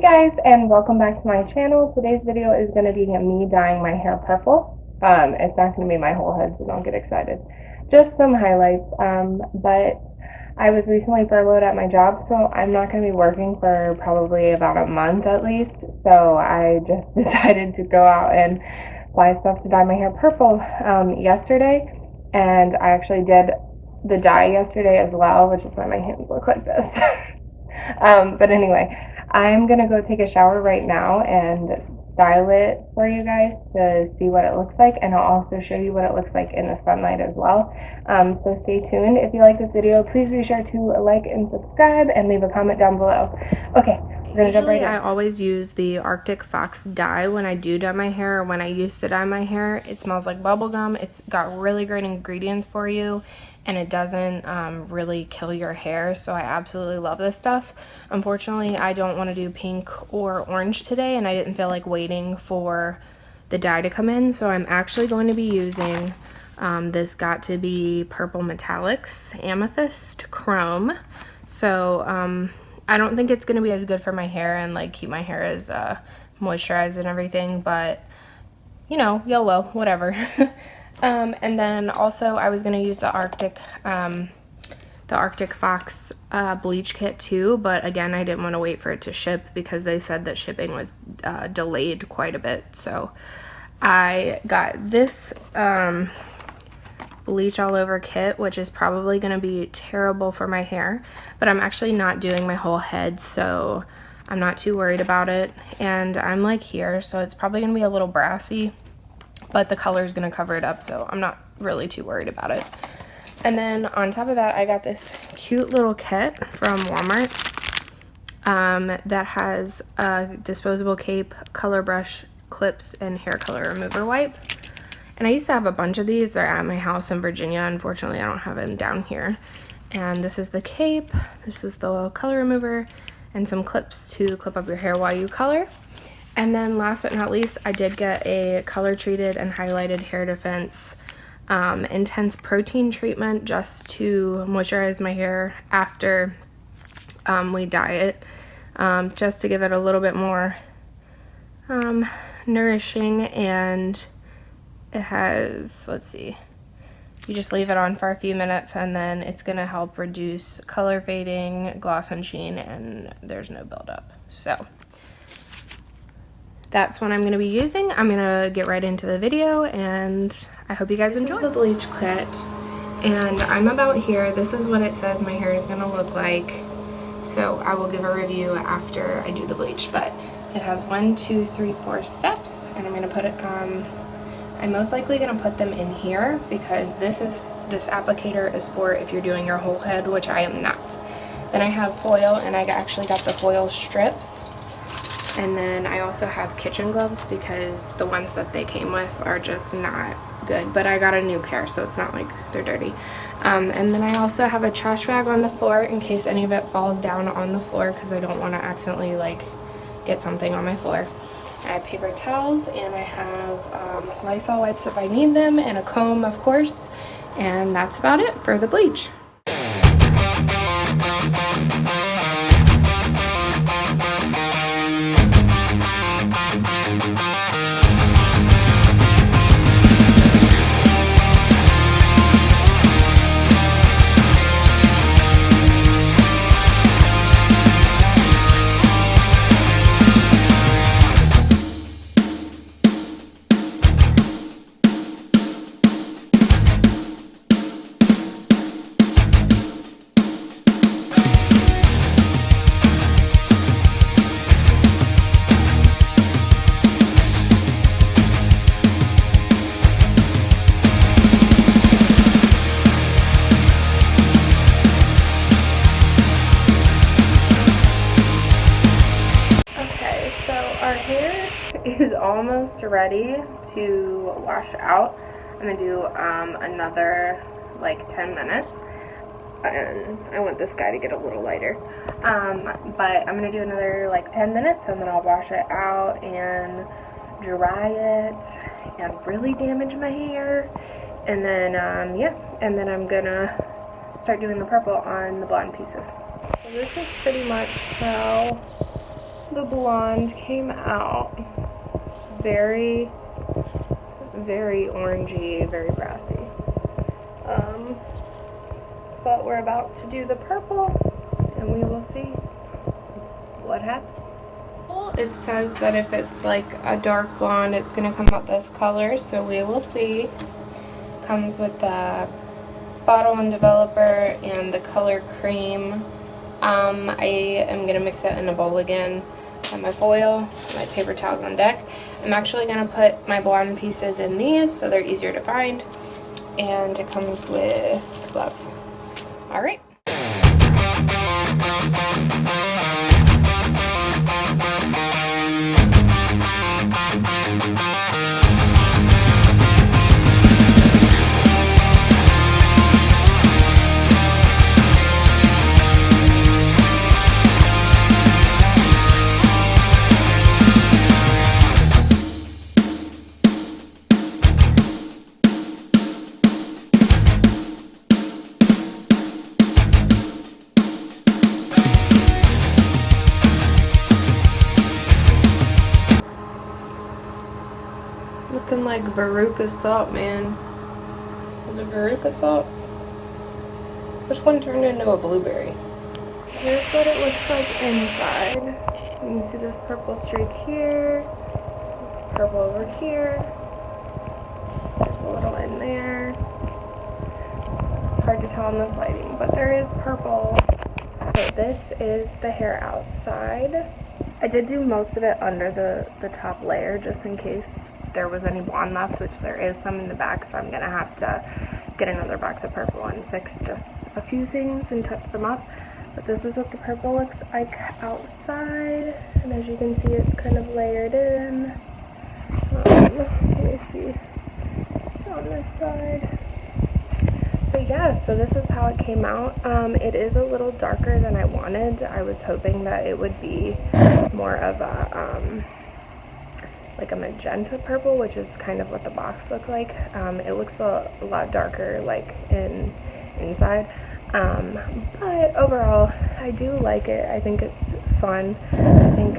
guys, and welcome back to my channel. Today's video is going to be me dyeing my hair purple. It's not going to be my whole head, so don't get excited. Just some highlights. But I was recently furloughed at my job, so I'm not going to be working for probably about a month at least. So I just decided to go out and buy stuff to dye my hair purple yesterday, and I actually did the dye yesterday as well, which is why my hands look like this. But anyway, I'm gonna go take a shower right now and style it for you guys to see what it looks like, and I'll also show you what it looks like in the sunlight as well. So stay tuned. If you like this video, please be sure to like and subscribe and leave a comment down below. Okay, we're gonna jump right in. I always use the Arctic Fox dye when I do dye my hair, or when I used to dye my hair. It smells like bubblegum. It's got really great ingredients for you, and it doesn't really kill your hair, so I absolutely love this stuff. Unfortunately, I don't want to do pink or orange today, and I didn't feel like waiting for the dye to come in, so I'm actually going to be using this Got To Be Purple Metallics Amethyst Chrome. So I don't think it's going to be as good for my hair and like keep my hair as moisturized and everything, but you know, YOLO, whatever. And then also I was going to use the Arctic Fox bleach kit too, but again, I didn't want to wait for it to ship because they said that shipping was delayed quite a bit. So I got this bleach all over kit, which is probably going to be terrible for my hair, but I'm actually not doing my whole head, so I'm not too worried about it. And I'm like here, so it's probably going to be a little brassy, but the color is going to cover it up, so I'm not really too worried about it. And then on top of that, I got this cute little kit from Walmart that has a disposable cape, color brush, clips, and hair color remover wipe. And I used to have a bunch of these. They're at my house in Virginia. Unfortunately, I don't have them down here. And this is the cape, this is the little color remover, and some clips to clip up your hair while you color. And then last but not least, I did get a color treated and highlighted hair defense intense protein treatment just to moisturize my hair after we dye it, just to give it a little bit more nourishing. And it has, let's see, you just leave it on for a few minutes and then it's going to help reduce color fading, gloss and sheen, and there's no buildup. So that's what I'm going to be using. I'm going to get right into the video, and I hope you guys enjoy. This is the bleach kit, and I'm about here. This is what it says my hair is going to look like, so I will give a review after I do the bleach. But it has 1, 2, 3, 4 steps, and I'm going to put it I'm most likely going to put them in here because this applicator is for if you're doing your whole head, which I am not. Then I have foil, and I actually got the foil strips. And then I also have kitchen gloves because the ones that they came with are just not good. But I got a new pair, so it's not like they're dirty. And then I also have a trash bag on the floor in case any of it falls down on the floor because I don't want to accidentally like get something on my floor. I have paper towels, and I have Lysol wipes if I need them, and a comb, of course. And that's about it for the bleach. Our hair is almost ready to wash out. I'm gonna do another like 10 minutes, and I want this guy to get a little lighter, but I'm gonna do another like 10 minutes, and then I'll wash it out and dry it and really damage my hair, and then yeah, and then I'm gonna start doing the purple on the blonde pieces. So this is pretty much how the blonde came out very, very orangey, very brassy. But we're about to do the purple, and we will see what happens. It says that if it's like a dark blonde, it's going to come out this color, so we will see. Comes with the bottle and developer and the color cream. I am going to mix it in a bowl again. Got my foil, my paper towels on deck. I'm actually going to put my blonde pieces in these so they're easier to find, and it comes with gloves. All right. Looking like Veruca salt, man. Is it Veruca salt? Which one turned into a blueberry? Here's what it looks like inside. You can see this purple streak here, this purple over here, there's a little in there. It's hard to tell in this lighting, but there is purple. So this is the hair outside. I did do most of it under the top layer just in case there was any blonde left, which there is some in the back, so I'm gonna have to get another box of purple and fix just a few things and touch them up. But this is what the purple looks like outside, and as you can see, it's kind of layered in. Let me see on this side. But yeah, so this is how it came out. It is a little darker than I wanted. I was hoping that it would be more of a like a magenta purple, which is kind of what the box looked like. It looks a lot darker like inside. But overall, I do like it. I think it's fun. I think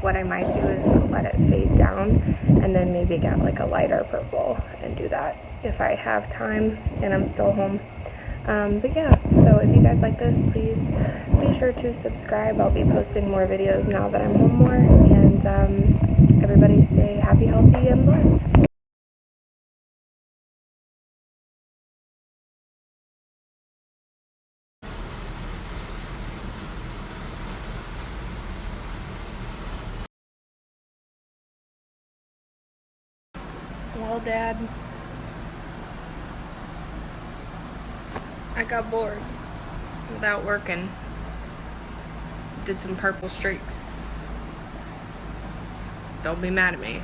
what I might do is let it fade down and then maybe get like a lighter purple and do that if I have time and I'm still home. But yeah, so if you guys like this, please be sure to subscribe. I'll be posting more videos now that I'm home more, and everybody stay happy, healthy, and blessed. Well, Dad, I got bored without working. Did some purple streaks. Don't be mad at me.